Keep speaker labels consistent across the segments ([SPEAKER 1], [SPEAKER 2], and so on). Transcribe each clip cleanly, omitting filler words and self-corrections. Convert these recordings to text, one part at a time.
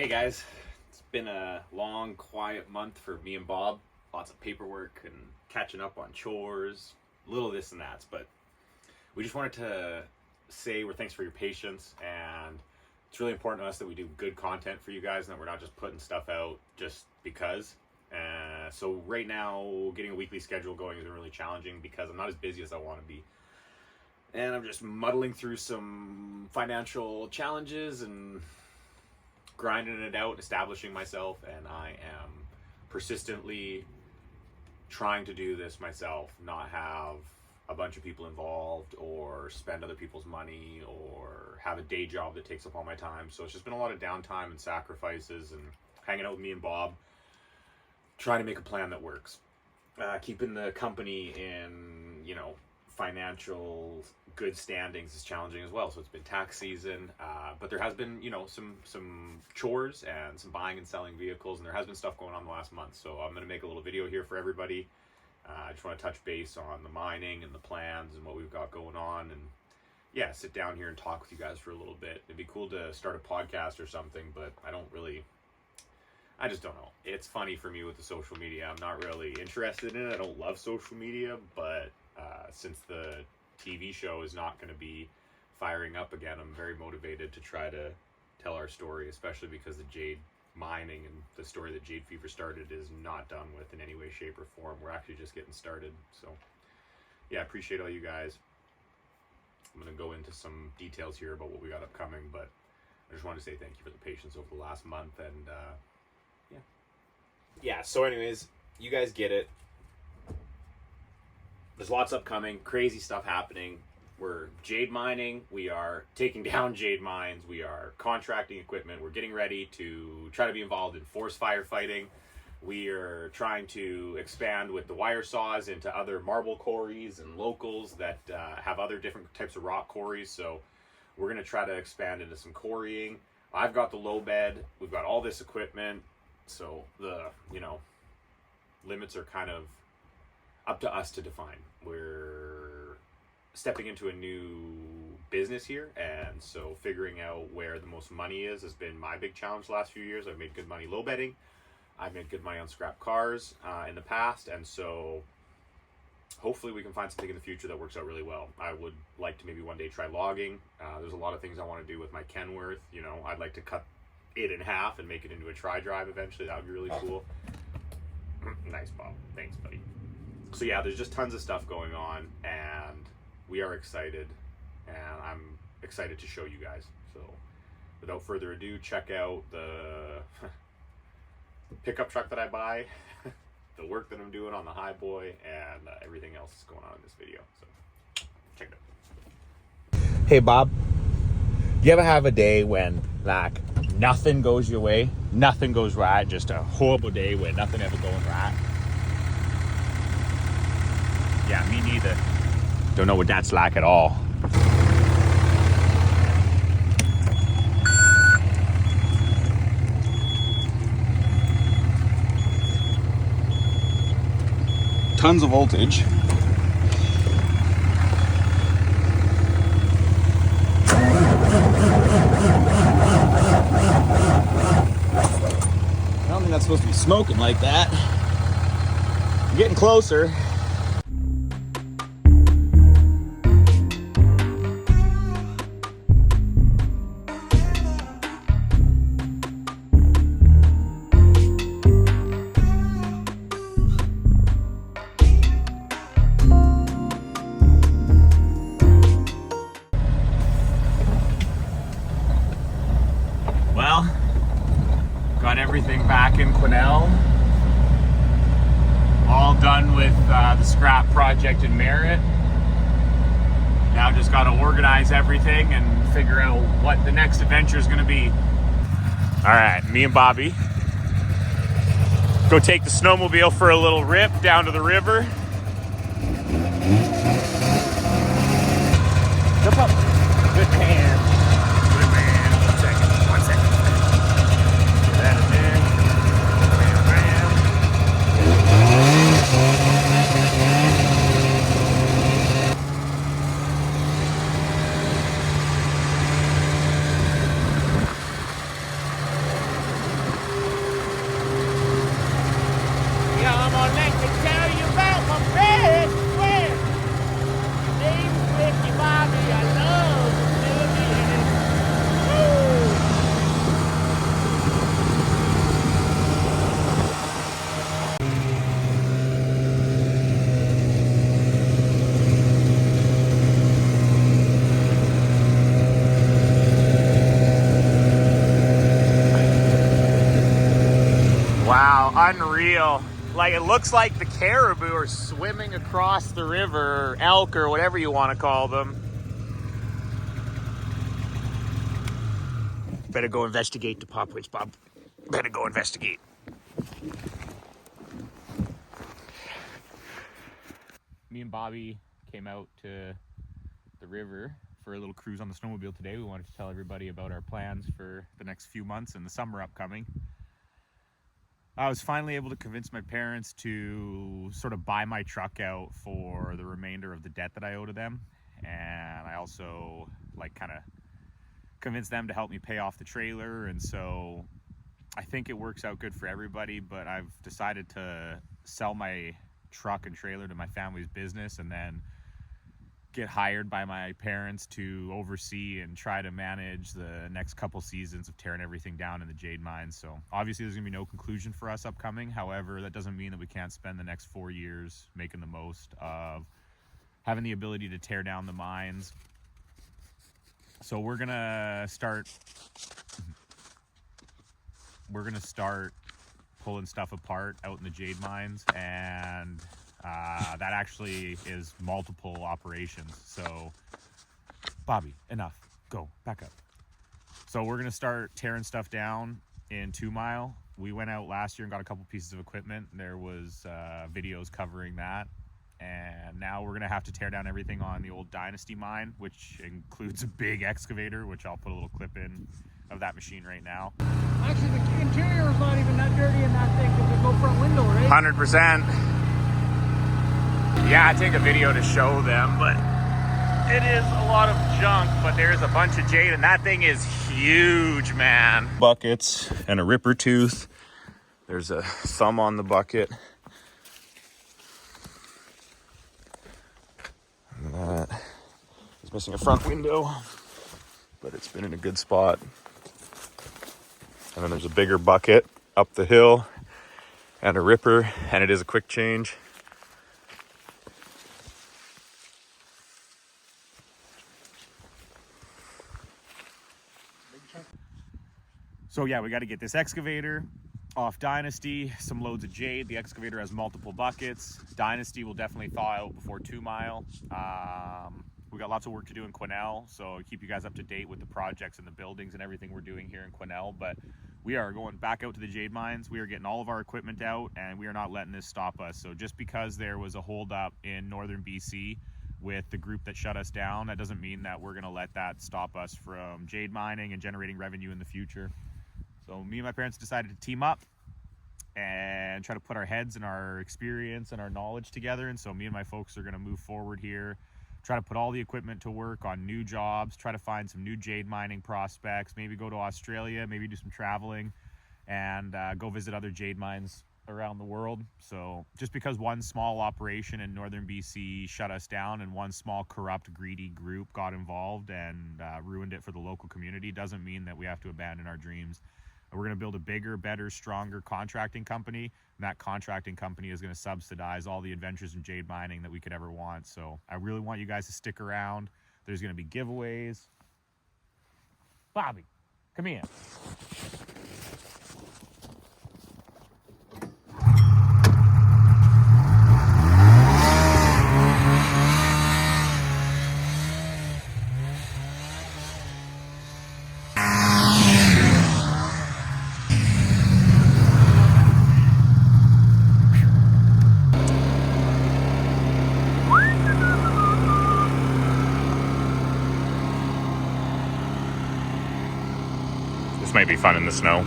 [SPEAKER 1] Hey guys, it's been a long, quiet month for me and Bob. Lots of paperwork and catching up on chores, little this and that. But we just wanted to say thanks for your patience, and it's really important to us that we do good content for you guys and that we're not just putting stuff out just because. So right now, getting a weekly schedule going has been really challenging because I'm not as busy as I want to be. And I'm just muddling through some financial challenges and grinding it out, establishing myself, and I am persistently trying to do this myself, not have a bunch of people involved or spend other people's money or have a day job that takes up all my time. So it's just been a lot of downtime and sacrifices and hanging out with me and Bob, trying to make a plan that works. Keeping the company in, financial good standings is challenging as well. So it's been tax season, but there has been, some chores and some buying and selling vehicles, and there has been stuff going on the last month. So I'm going to make a little video here for everybody. I just want to touch base on the mining and the plans and what we've got going on, and sit down here and talk with you guys for a little bit. It'd be cool to start a podcast or something, but I just don't know. It's funny for me with the social media. I'm not really interested in it. I don't love social media, but since the TV show is not going to be firing up again, I'm very motivated to try to tell our story, especially because the Jade mining and the story that Jade Fever started is not done with in any way, shape, or form. We're actually just getting started. So, I appreciate all you guys. I'm going to go into some details here about what we got upcoming, but I just want to say thank you for the patience over the last month, and so anyways, you guys get it. There's lots upcoming, crazy stuff happening. We're jade mining, we are taking down jade mines, we are contracting equipment, we're getting ready to try to be involved in forest firefighting. We are trying to expand with the wire saws into other marble quarries and locals that have other different types of rock quarries. So we're going to try to expand into some quarrying. I've got the low bed, we've got all this equipment. So the, limits are kind of up to us to define. We're stepping into a new business here, and so figuring out where the most money is has been my big challenge the last few years. I've made good money low bedding. I've made good money on scrap cars in the past, and so hopefully we can find something in the future that works out really well. I would like to maybe one day try logging. There's a lot of things I want to do with my Kenworth. I'd like to cut it in half and make it into a tri-drive eventually. That would be really cool. Nice, Bob. Thanks, buddy. So there's just tons of stuff going on, and we are excited, and I'm excited to show you guys. So without further ado, check out the pickup truck that I buy, the work that I'm doing on the high boy, and everything else that's going on in this video. So check it out.
[SPEAKER 2] Hey Bob, you ever have a day when nothing goes your way, nothing goes right, just a horrible day where nothing ever going right? Yeah, me neither. Don't know what that's like at all. Tons of voltage. I don't think that's supposed to be smoking like that. I'm getting closer. Got everything back in Quesnel. All done with the scrap project in Merritt. Now just got to organize everything and figure out what the next adventure is going to be. All right, me and Bobby go take the snowmobile for a little rip down to the river. Jump up. Good man. Good man. 1 second. 1 second. Get that in there. Bam, bam. unreal. Like, it looks like the caribou are swimming across the river, or elk, or whatever you want to call them. Better go investigate the popwitch, Bob. Better go investigate. Me and Bobby came out to the river for a little cruise on the snowmobile today. We wanted to tell everybody about our plans for the next few months and the summer upcoming. I was finally able to convince my parents to sort of buy my truck out for the remainder of the debt that I owe to them. And I also kind of convinced them to help me pay off the trailer. And so I think it works out good for everybody, but I've decided to sell my truck and trailer to my family's business and then get hired by my parents to oversee and try to manage the next couple seasons of tearing everything down in the Jade mines. So obviously there's gonna be no conclusion for us upcoming. However, that doesn't mean that we can't spend the next 4 years making the most of having the ability to tear down the mines. So we're gonna start pulling stuff apart out in the Jade mines, and that actually is multiple operations. So Bobby, enough, go back up. So we're gonna start tearing stuff down in 2 Mile. We went out last year and got a couple pieces of equipment. There was videos covering that, and now we're gonna have to tear down everything on the old Dynasty mine, which includes a big excavator, which I'll put a little clip in of that machine right now.
[SPEAKER 3] Actually, the interior is not even that dirty in that thing because there's no front window, right?
[SPEAKER 2] 100%. Yeah, I take a video to show them, but it is a lot of junk, but there's a bunch of jade, and that thing is huge, man. Buckets and a ripper tooth. There's a thumb on the bucket. That is missing a front window, but it's been in a good spot. And then there's a bigger bucket up the hill and a ripper, and it is a quick change. So yeah, we got to get this excavator off Dynasty, some loads of jade. The excavator has multiple buckets. Dynasty will definitely thaw out before 2 Mile. We got lots of work to do in Quesnel, so I'll keep you guys up to date with the projects and the buildings and everything we're doing here in Quesnel. But we are going back out to the jade mines. We are getting all of our equipment out, and we are not letting this stop us. So just because there was a holdup in northern BC with the group that shut us down, that doesn't mean that we're going to let that stop us from jade mining and generating revenue in the future. So me and my parents decided to team up and try to put our heads and our experience and our knowledge together. And so me and my folks are going to move forward here, try to put all the equipment to work on new jobs, try to find some new jade mining prospects, maybe go to Australia, maybe do some traveling, and go visit other jade mines around the world. So just because one small operation in northern BC shut us down and one small corrupt greedy group got involved and ruined it for the local community doesn't mean that we have to abandon our dreams. We're going to build a bigger, better, stronger contracting company, and that contracting company is going to subsidize all the adventures in jade mining that we could ever want. So I really want you guys to stick around. There's going to be giveaways. Bobby, come here. This might be fun in the snow.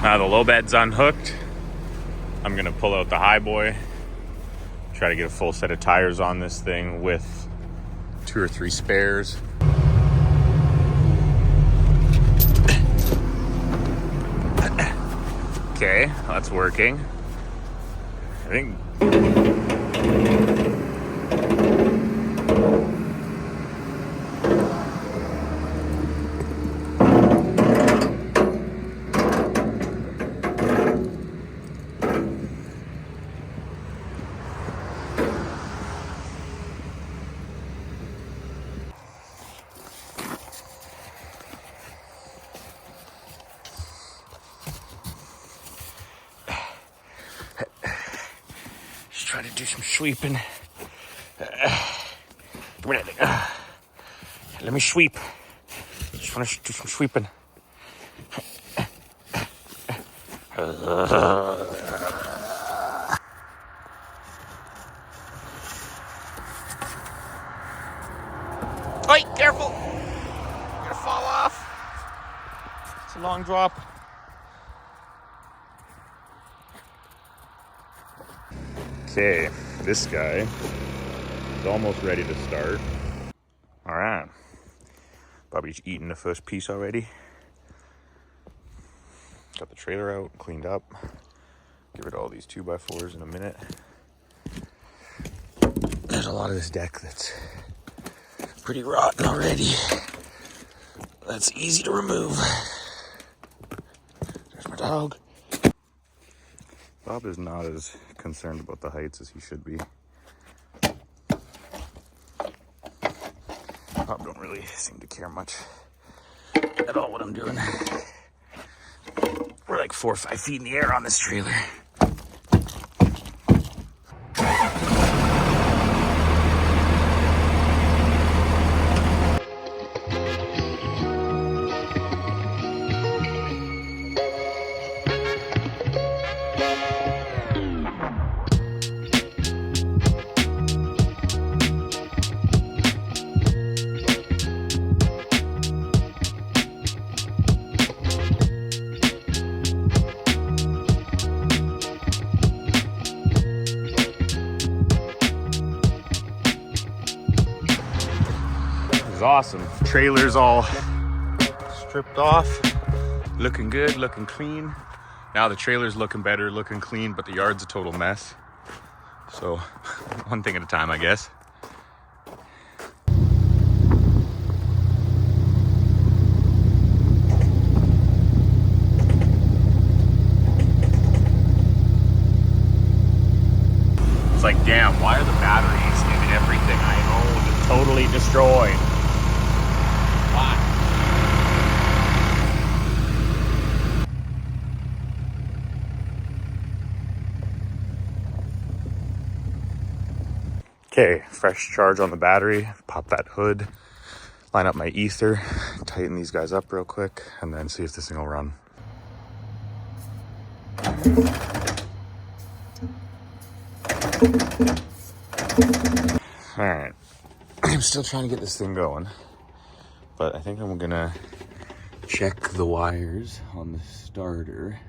[SPEAKER 2] Now the low bed's unhooked. I'm gonna pull out the high boy, try to get a full set of tires on this thing with 2 or 3 spares. Okay, that's working. I think. try to do some sweeping. Give me that thing. Let me sweep. Just want to do some sweeping. Oi, careful! You're gonna fall off. It's a long drop. Okay, this guy is almost ready to start. All right, Bobby's eating the first piece already. Got the trailer out, cleaned up. Get rid of all these 2x4s in a minute. There's a lot of this deck that's pretty rotten already. That's easy to remove. There's my dog. Bob is not as concerned about the heights as he should be. Bob don't really seem to care much at all what I'm doing. We're like 4 or 5 feet in the air on this trailer. Awesome. Trailer's all stripped off, looking good, looking clean. Now the trailer's looking better, looking clean, but the yard's a total mess. So one thing at a time, I guess. It's like, damn, why are the batteries and everything I own totally destroyed? Okay, fresh charge on the battery, pop that hood, line up my ether, tighten these guys up real quick, and then see if this thing will run. All right, I'm still trying to get this thing going, but I think I'm gonna check the wires on the starter,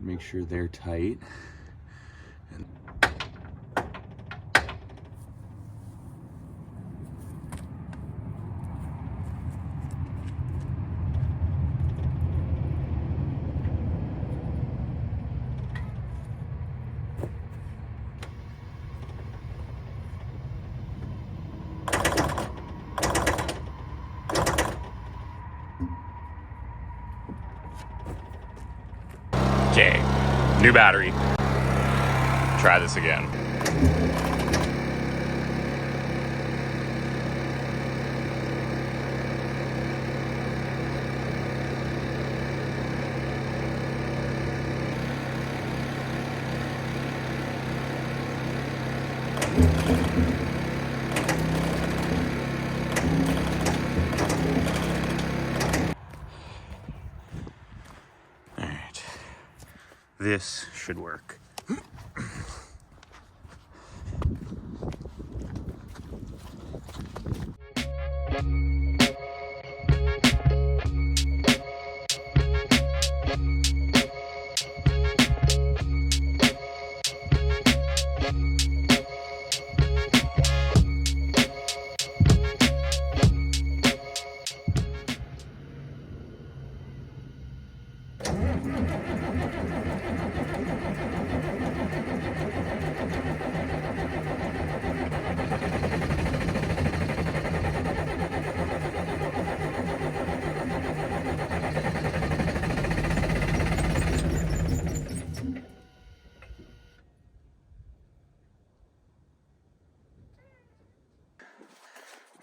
[SPEAKER 2] make sure they're tight. And okay, new battery. Try this again. All right, this should work.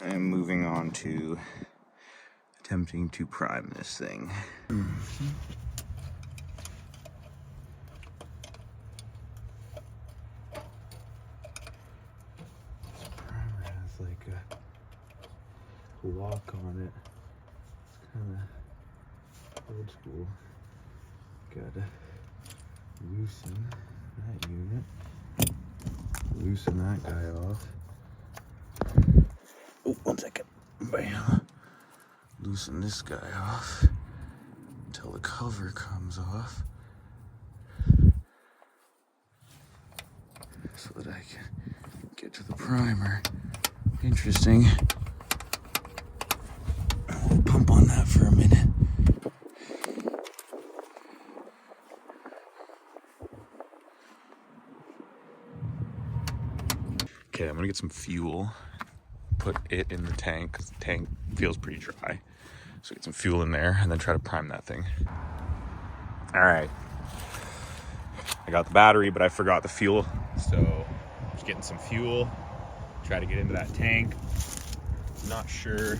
[SPEAKER 2] I'm moving on to attempting to prime this thing.
[SPEAKER 1] school. Gotta loosen that unit. Loosen that guy off. Oh, 1 second. Bam. Loosen this guy off until the cover comes off, so that I can get to the primer. Interesting. We'll pump on that for a minute. Okay, I'm gonna get some fuel, put it in the tank, because the tank feels pretty dry. So get some fuel in there and then try to prime that thing. All right. I got the battery, but I forgot the fuel. So just getting some fuel, try to get into that tank. Not sure.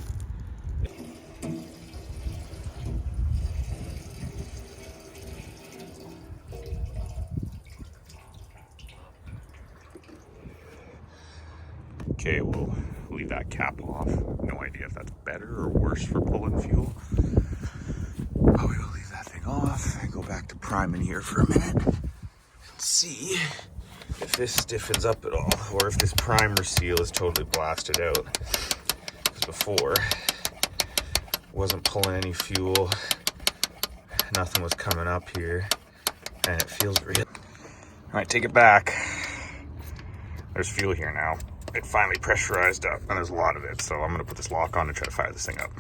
[SPEAKER 1] Okay, we'll leave that cap off. No idea if that's better or worse for pulling fuel. But we will leave that thing off and go back to priming here for a minute and see if this stiffens up at all, or if this primer seal is totally blasted out. Because before, wasn't pulling any fuel, nothing was coming up here, and it feels real. All right, take it back. There's fuel here now. It finally pressurized up, and there's a lot of it, so I'm gonna put this lock on and try to fire this thing up.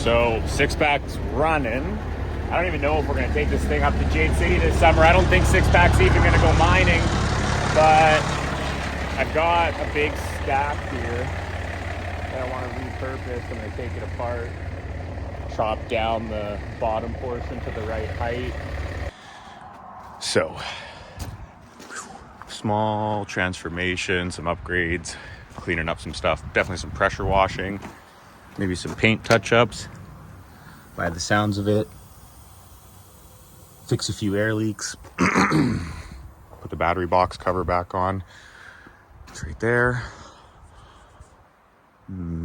[SPEAKER 1] So 6-pack's running. I don't even know if we're gonna take this thing up to Jade City this summer. I don't think 6-pack's even gonna go mining, but I've got a big stack here that I want to repurpose. I'm gonna take it apart, chop down the bottom portion to the right height. So, small transformation, some upgrades, cleaning up some stuff, definitely some pressure washing, maybe some paint touch-ups by the sounds of it. Fix a few air leaks. Put the battery box cover back on. It's right there.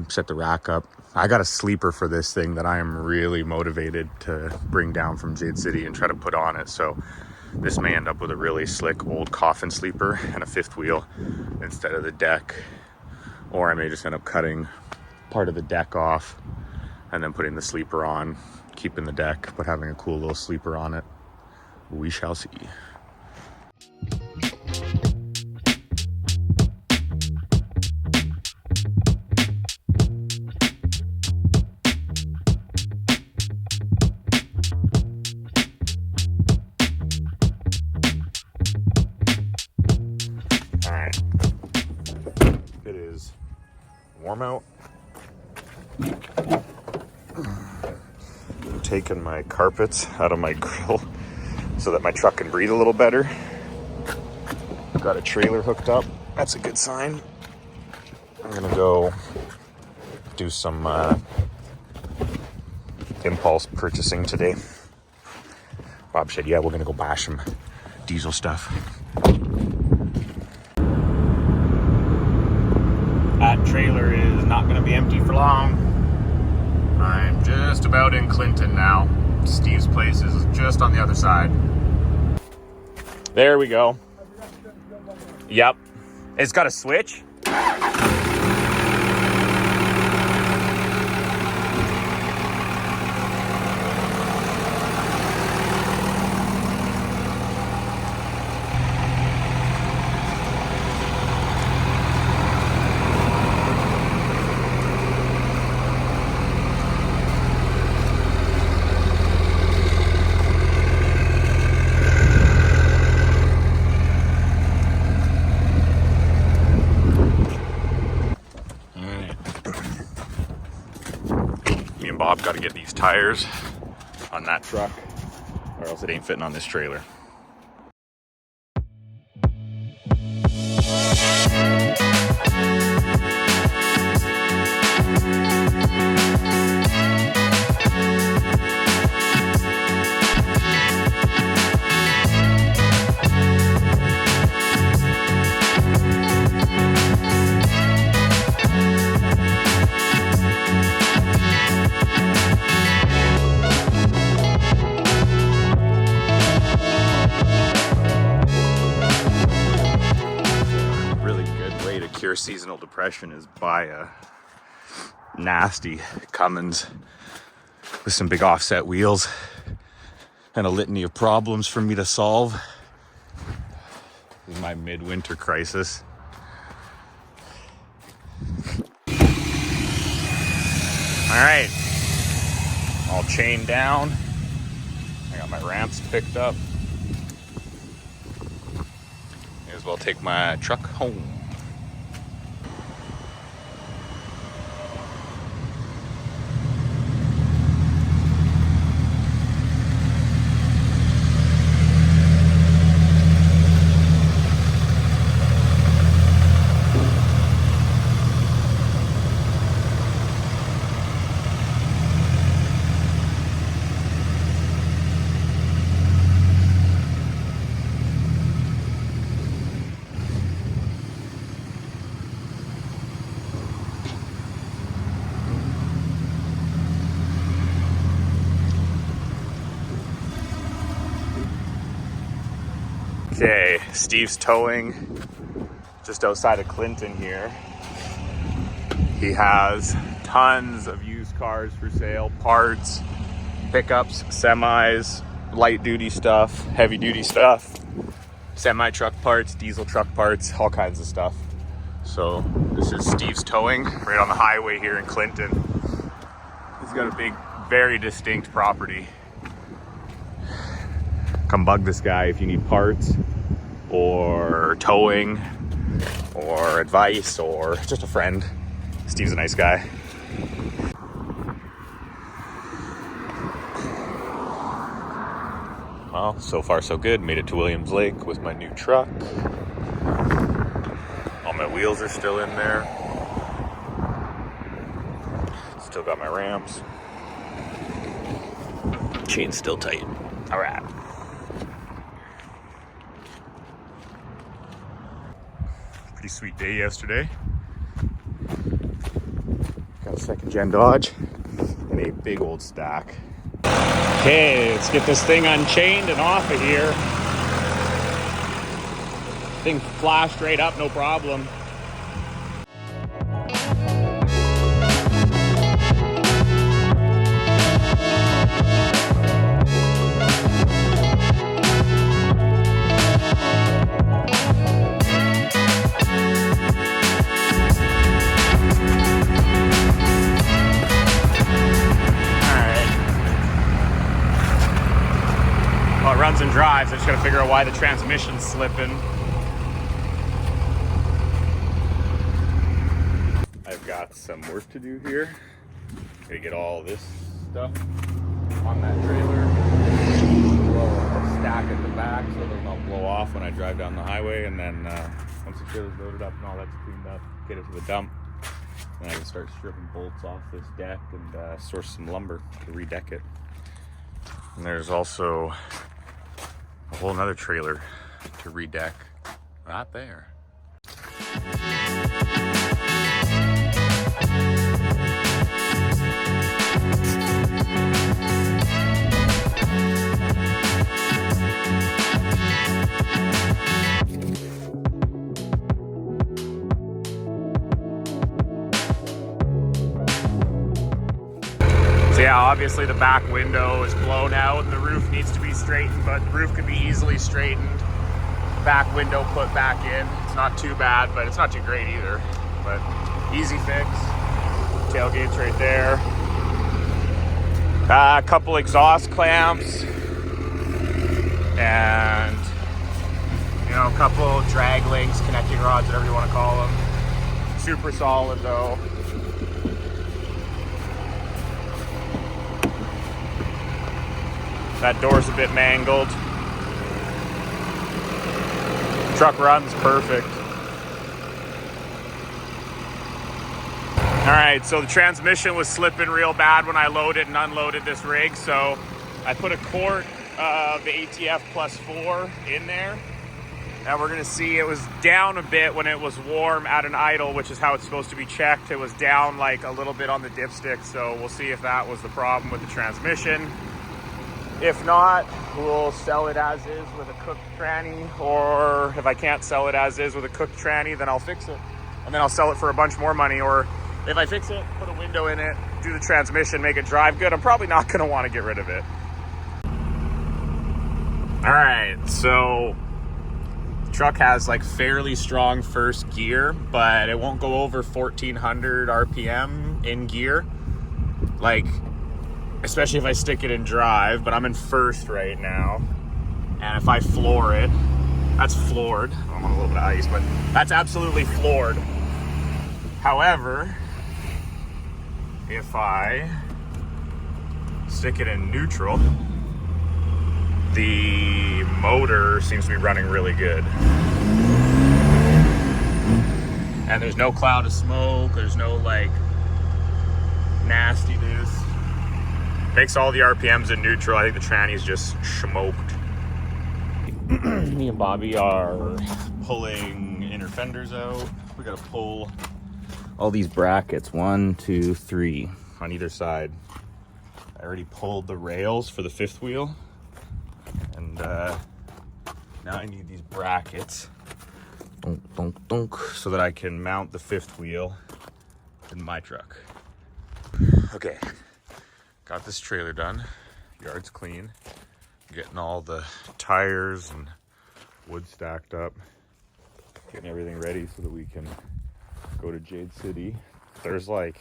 [SPEAKER 1] Set the rack up. I got a sleeper for this thing that I am really motivated to bring down from Jade City and try to put on it. So this may end up with a really slick old coffin sleeper and a fifth wheel instead of the deck. Or I may just end up cutting part of the deck off and then putting the sleeper on, keeping the deck, but having a cool little sleeper on it. We shall see.
[SPEAKER 2] warm out. I'm taking my carpets out of my grill so that my truck can breathe a little better. Got a trailer hooked up. That's a good sign. I'm gonna go do some impulse purchasing today. Bob said, yeah, we're gonna go buy some diesel stuff. That trailer is not gonna be empty for long. I'm just about in Clinton now. Steve's place is just on the other side. There we go. Yep. It's got a switch. Me and Bob got to get these tires on that truck, or else it ain't fitting on this trailer. Cure seasonal depression is buy a nasty Cummins with some big offset wheels and a litany of problems for me to solve. This is my midwinter crisis. All right, all chained down. I got my ramps picked up. May as well take my truck home. Okay, Steve's towing just outside of Clinton here. He has tons of used cars for sale, parts, pickups, semis, light duty stuff, heavy duty stuff, semi truck parts, diesel truck parts, all kinds of stuff. So this is Steve's towing right on the highway here in Clinton. He's got a big, very distinct property. Come bug this guy if you need parts or towing or advice or just a friend. Steve's a nice guy. Well, so far so good. Made it to Williams Lake with my new truck. All my wheels are still in there. Still got my Rams. Chain's still tight. All right. Pretty sweet day yesterday. Got a second gen Dodge and a big old stack. Okay, let's get this thing unchained and off of here. Thing flashed right up, no problem. Runs and drives. I just gotta figure out why the transmission's slipping. I've got got some work to do here. Gotta get all this stuff on that trailer. I'll stack at the back so it does not blow off when I drive down the highway. And then once the trailer's loaded up and all that's cleaned up, get it to the dump. Then I can start stripping bolts off this deck and source some lumber to redeck it. And there's also a whole nother trailer to redeck right there. Yeah, obviously the back window is blown out and the roof needs to be straightened, but the roof can be easily straightened. Back window put back in. It's not too bad, but it's not too great either. But easy fix. Tailgate's right there. A couple exhaust clamps. And, you know, a couple drag links, connecting rods, whatever you want to call them. Super solid though. That door's a bit mangled. Truck runs perfect. All right, so the transmission was slipping real bad when I loaded and unloaded this rig, so I put a quart of the ATF plus 4 in there. And we're gonna see it was down a bit when it was warm at an idle, which is how it's supposed to be checked. It was down like a little bit on the dipstick, so we'll see if that was the problem with the transmission. If not, we'll sell it as is with a cooked tranny, or if I can't sell it as is with a cooked tranny, then I'll fix it. And then I'll sell it for a bunch more money, or if I fix it, put a window in it, do the transmission, make it drive good, I'm probably not gonna wanna get rid of it. All right, so the truck has like fairly strong first gear, but it won't go over 1400 RPM in gear. Like, especially if I stick it in drive, but I'm in first right now. And if I floor it, that's floored. I'm on a little bit of ice, but that's absolutely floored. However, if I stick it in neutral, the motor seems to be running really good. And there's no cloud of smoke, there's no like nastiness. Makes all the RPMs in neutral. I think the tranny's just smoked. Me and Bobby are pulling inner fenders out. We gotta pull all these brackets, 1, 2, 3 on either side. I already pulled the rails for the fifth wheel. And now I need these brackets so that I can mount the fifth wheel in my truck. Okay. Got this trailer done, yard's clean, getting all the tires and wood stacked up, getting everything ready so that we can go to Jade City. There's like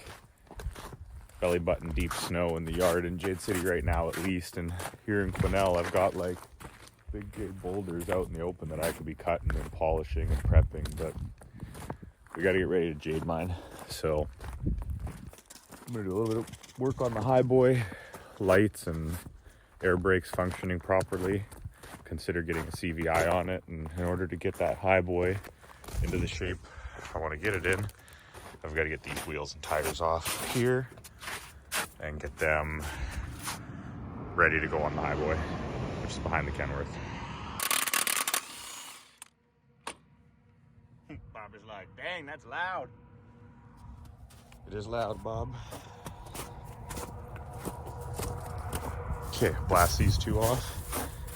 [SPEAKER 2] belly button deep snow in the yard in Jade City right now at least, and here in Quesnel I've got like big Jade boulders out in the open that I could be cutting and polishing and prepping, but we got to get ready to Jade mine. So I'm gonna do a little bit of work on the highboy, lights and air brakes functioning properly. Consider getting a CVI on it, and in order to get that highboy into the shape I want to get it in, I've got to get these wheels and tires off here and get them ready to go on the highboy, which is behind the Kenworth. Bob is like, dang, that's loud. It is loud, Bob. Okay, blast these two off,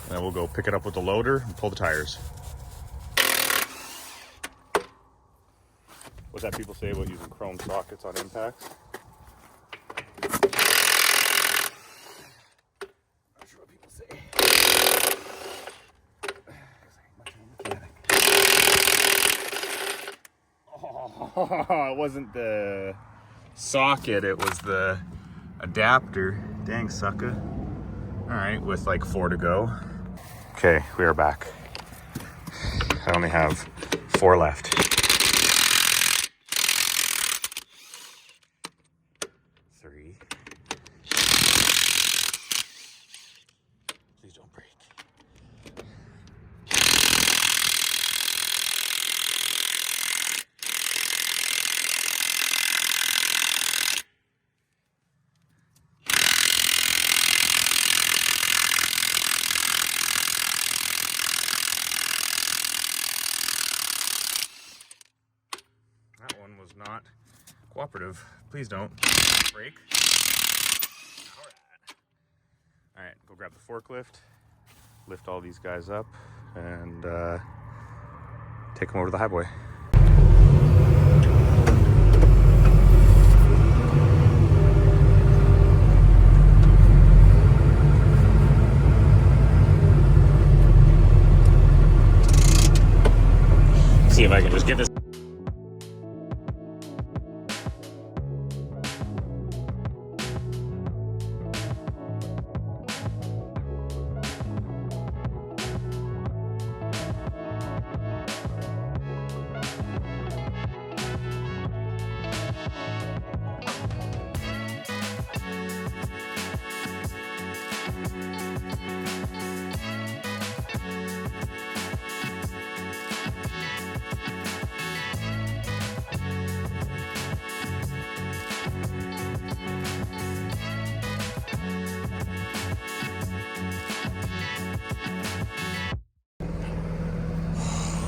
[SPEAKER 2] and then we'll go pick it up with the loader and pull the tires. What's that people say about using chrome sockets on impacts? Not sure what people say. Oh, it wasn't the socket, it was the adapter. Dang, sucker. All right, with like 4 to go. Okay, we are back. I only have 4 left. Cooperative. Please don't break. All right, go grab the forklift, lift all these guys up, and take them over to the highway. See if I can just get this.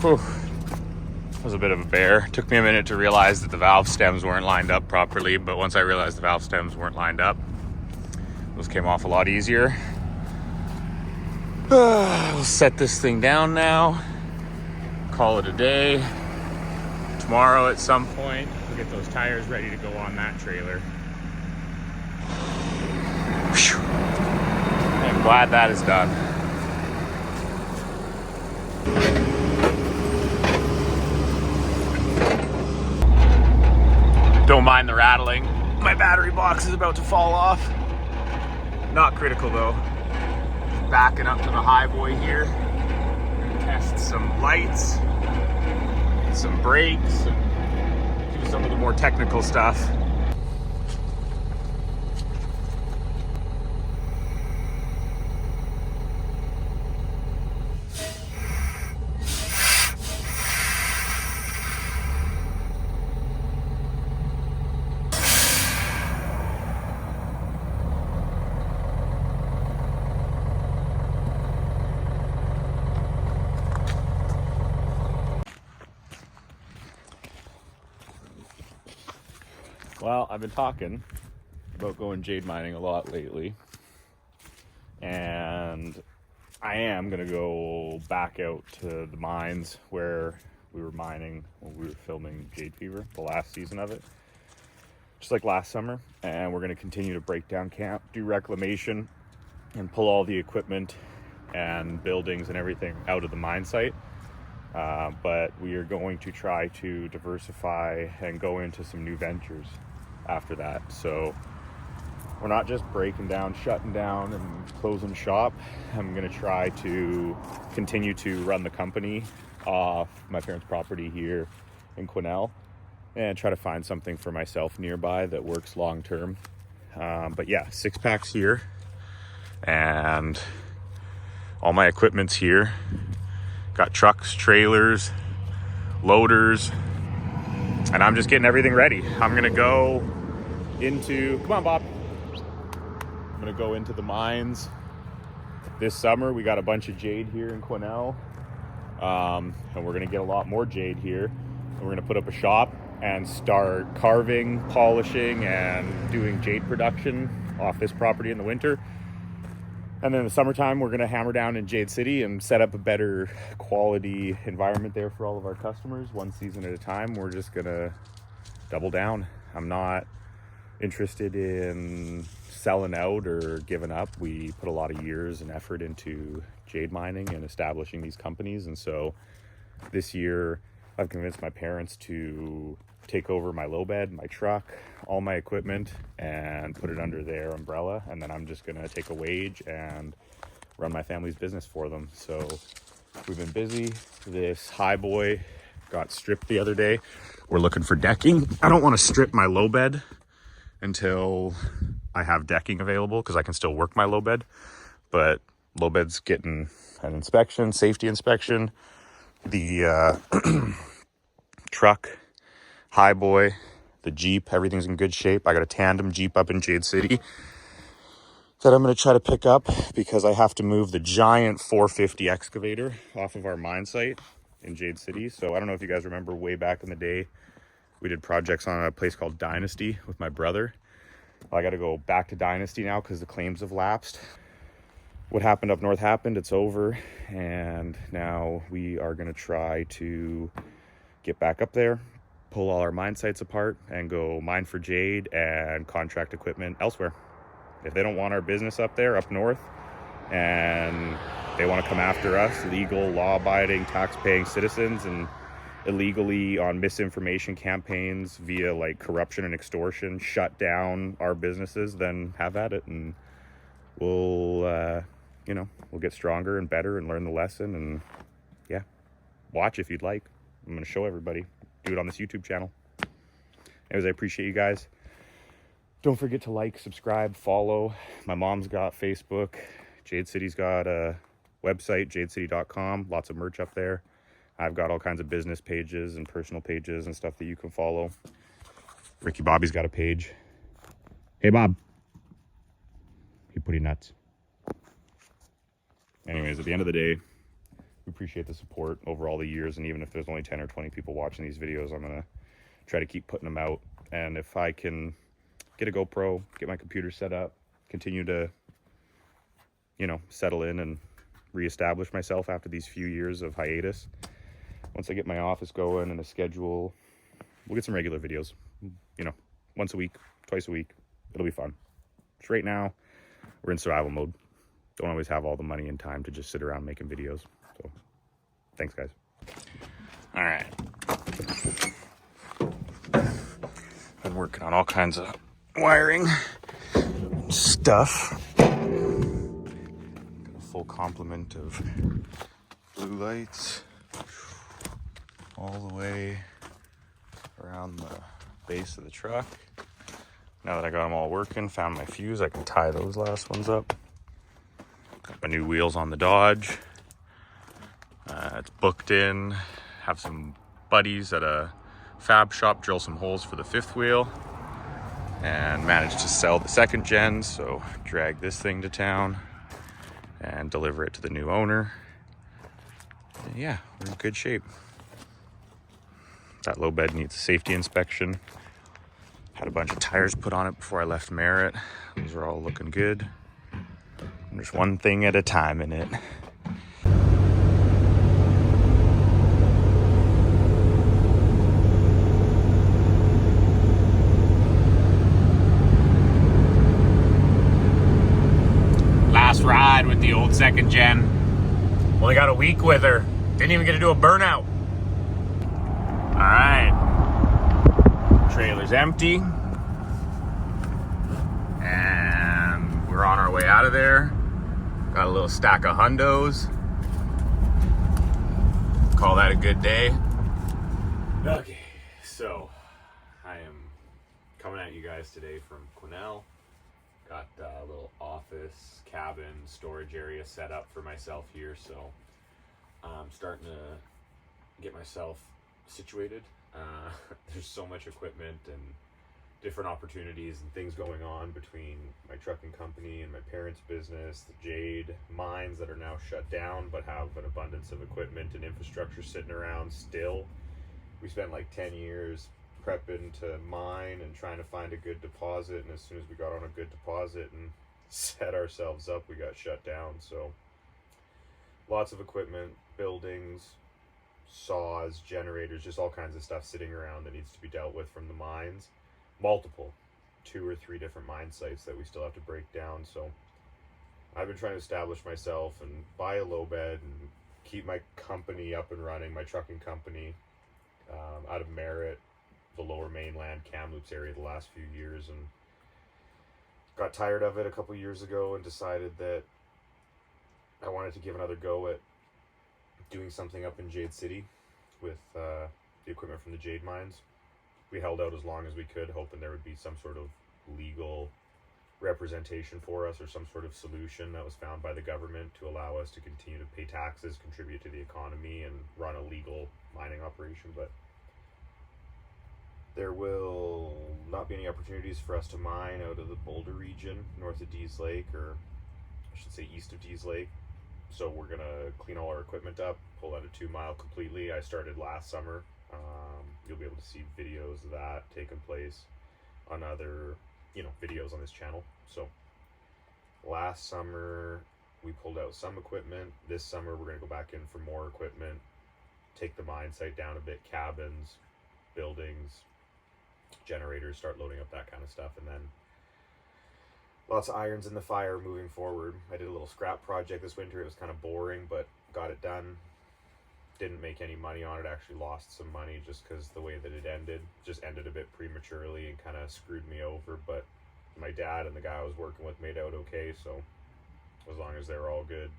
[SPEAKER 2] Whew. It was a bit of a bear. Took me a minute to realize that the valve stems weren't lined up properly, but once I realized the valve stems weren't lined up, those came off a lot easier. We'll set this thing down now, call it a day. Tomorrow at some point, we'll get those tires ready to go on that trailer. Whew. I'm glad that is done. Don't mind the rattling. My battery box is about to fall off. Not critical though. Just backing up to the highway here. Test some lights, some brakes, and do some of the more technical stuff. Well, I've been talking about going jade mining a lot lately, and I am going to go back out to the mines where we were mining when we were filming Jade Fever, the last season of it, just like last summer. And we're going to continue to break down camp, do reclamation, and pull all the equipment and buildings and everything out of the mine site. But we are going to try to diversify and go into some new ventures after that. So we're not just breaking down, shutting down, and closing shop. I'm going to try to continue to run the company off my parents' property here in Quesnel and try to find something for myself nearby that works long term. But yeah, 6-packs here, and all my equipment's here. Got trucks, trailers, loaders, and I'm just getting everything ready. I'm gonna go into, come on Bob. I'm gonna go into the mines this summer. We got a bunch of jade here in Quesnel, and we're gonna get a lot more jade here. And we're gonna put up a shop and start carving, polishing, and doing jade production off this property in the winter. And then in the summertime, we're going to hammer down in Jade City and set up a better quality environment there for all of our customers, one season at a time. We're just going to double down. I'm not interested in selling out or giving up. We put a lot of years and effort into jade mining and establishing these companies. And so this year, I've convinced my parents to take over my low bed, my truck, all my equipment, and put it under their umbrella. And then I'm just gonna take a wage and run my family's business for them. So we've been busy. This high boy got stripped the other day. We're looking for decking. I don't want to strip my low bed until I have decking available, because I can still work my low bed. But low bed's getting an inspection, safety inspection. The truck, high boy, the Jeep, everything's in good shape. I got a tandem Jeep up in Jade City that I'm going to try to pick up, because I have to move the giant 450 excavator off of our mine site in Jade City. So I don't know if you guys remember way back in the day,
[SPEAKER 4] We did projects on a place called Dynasty with my brother. I got to go back to Dynasty now because the claims have lapsed. What happened up north happened, it's over, and now we are going to try to get back up there, pull all our mine sites apart, and go mine for Jade and contract equipment elsewhere. If they don't want our business up there, up north, and they want to come after us, legal, law-abiding, tax-paying citizens, and illegally on misinformation campaigns via like corruption and extortion shut down our businesses, then have at it, and we'll we'll get stronger and better and learn the lesson. And yeah, watch if you'd like. I'm going to show everybody. Do it on this YouTube channel. Anyways, I appreciate you guys. Don't forget to like, subscribe, follow. My mom's got Facebook. Jade City's got a website, jadecity.com. Lots of merch up there. I've got all kinds of business pages and personal pages and stuff that you can follow. Ricky Bobby's got a page. Hey, Bob. He pretty nuts. Anyways, at the end of the day, we appreciate the support over all the years, and even if there's only 10 or 20 people watching these videos, I'm going to try to keep putting them out. And if I can get a GoPro, get my computer set up, continue to, settle in and reestablish myself after these few years of hiatus, once I get my office going and a schedule, we'll get some regular videos, once a week, twice a week. It'll be fun. Just right now, we're in survival mode. Don't always have all the money and time to just sit around making videos. So, thanks, guys. All right. Been working on all kinds of wiring stuff. Got a full complement of blue lights all the way around the base of the truck. Now that I got them all working, found my fuse, I can tie those last ones up. Got my new wheels on the Dodge. It's booked in. Have some buddies at a fab shop drill some holes for the fifth wheel, and managed to sell the second gen, so drag this thing to town and deliver it to the new owner. And yeah, we're in good shape. That low bed needs a safety inspection. Had a bunch of tires put on it before I left Merritt. Those are all looking good. And there's one thing at a time in it.
[SPEAKER 2] Last ride with the old second gen. Only got a week with her. Didn't even get to do a burnout. All right. Trailer's empty. And we're on our way out of there. Got a little stack of hundos. Call that a good day.
[SPEAKER 1] Okay, so I am coming at you guys today from Quesnel. Got a little office, cabin, storage area set up for myself here, so I'm starting to get myself situated. There's so much equipment and different opportunities and things going on between my trucking company and my parents' business, the Jade mines that are now shut down but have an abundance of equipment and infrastructure sitting around still. We spent like 10 years prepping to mine and trying to find a good deposit, and as soon as we got on a good deposit and set ourselves up, we got shut down. So lots of equipment, buildings, saws, generators, just all kinds of stuff sitting around that needs to be dealt with from the mines. Multiple, 2 or 3 different mine sites that we still have to break down. So I've been trying to establish myself and buy a low bed and keep my company up and running, my trucking company, out of Merritt, the lower mainland, Kamloops area the last few years, and got tired of it a couple years ago and decided that I wanted to give another go at doing something up in Jade City with the equipment from the Jade mines. We held out as long as we could, hoping there would be some sort of legal representation for us or some sort of solution that was found by the government to allow us to continue to pay taxes, contribute to the economy, and run a legal mining operation. But there will not be any opportunities for us to mine out of the Boulder region, north of Dease Lake, or I should say east of Dease Lake. So we're gonna clean all our equipment up, pull out a 2 mile completely. I started last summer
[SPEAKER 4] You'll be able to see videos of that taking place on other, videos on this channel. So last summer we pulled out some equipment. This summer we're going to go back in for more equipment, take the mine site down a bit, cabins, buildings, generators, start loading up that kind of stuff, and then lots of irons in the fire moving forward. I did a little scrap project this winter. It was kind of boring, but got it done. Didn't make any money on it. Actually lost some money just because the way that it ended. Just ended a bit prematurely and kind of screwed me over. But my dad and the guy I was working with made out okay. So as long as they were all good,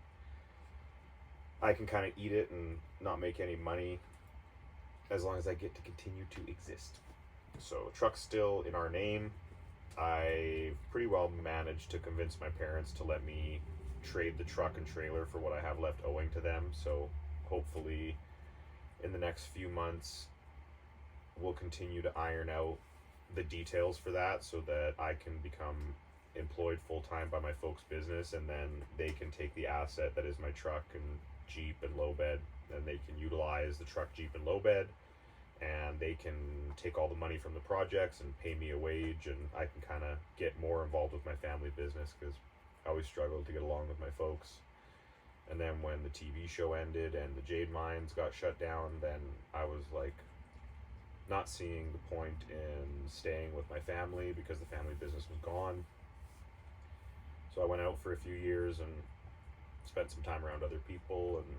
[SPEAKER 4] I can kind of eat it and not make any money as long as I get to continue to exist. So truck's still in our name. I pretty well managed to convince my parents to let me trade the truck and trailer for what I have left owing to them. So hopefully in the next few months we'll continue to iron out the details for that so that I can become employed full-time by my folks' business, and then they can take the asset that is my truck and Jeep and low bed, and they can utilize the truck, Jeep, and low bed, and they can take all the money from the projects and pay me a wage, and I can kind of get more involved with my family business because I always struggled to get along with my folks. And then when the TV show ended and the Jade mines got shut down, then I was like not seeing the point in staying with my family because the family business was gone. So I went out for a few years and spent some time around other people, and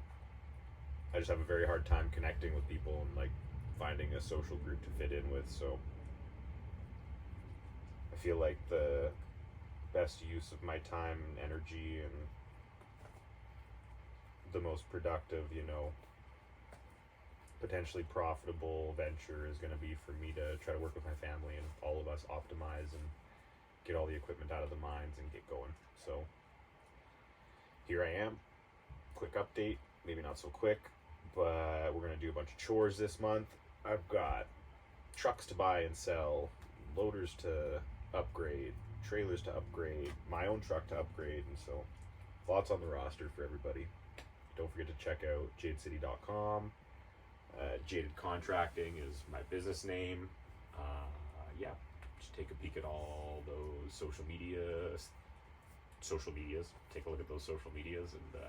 [SPEAKER 4] I just have a very hard time connecting with people and like finding a social group to fit in with. So I feel like the best use of my time and energy and the most productive, potentially profitable venture is going to be for me to try to work with my family and all of us optimize and get all the equipment out of the mines and get going. So here I am. Quick update, maybe not so quick, but we're going to do a bunch of chores this month. I've got trucks to buy and sell, loaders to upgrade, trailers to upgrade, my own truck to upgrade, and so lots on the roster for everybody. Don't forget to check out jadecity.com. Jaded Contracting is my business name. Yeah, just take a peek at all those social medias. Take a look at those social medias and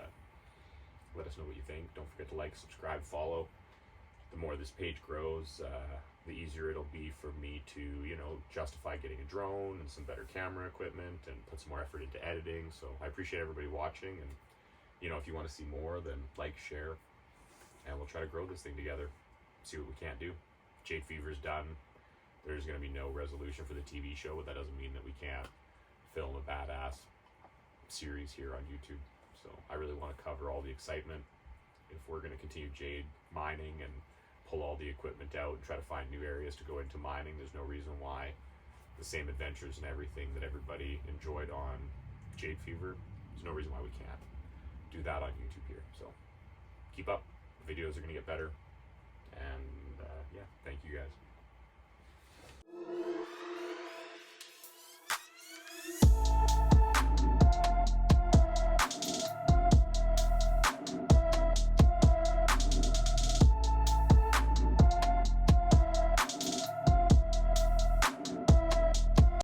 [SPEAKER 4] let us know what you think. Don't forget to like, subscribe, follow. The more this page grows, the easier it'll be for me to, justify getting a drone and some better camera equipment and put some more effort into editing. So I appreciate everybody watching, and if you want to see more, then like, share, and we'll try to grow this thing together, see what we can't do. Jade Fever's done. There's going to be no resolution for the TV show, but that doesn't mean that we can't film a badass series here on YouTube. So I really want to cover all the excitement. If we're going to continue Jade mining and pull all the equipment out and try to find new areas to go into mining, there's no reason why the same adventures and everything that everybody enjoyed on Jade Fever, there's no reason why we can't do that on YouTube here. So keep up. The videos are going to get better. And yeah, thank you guys.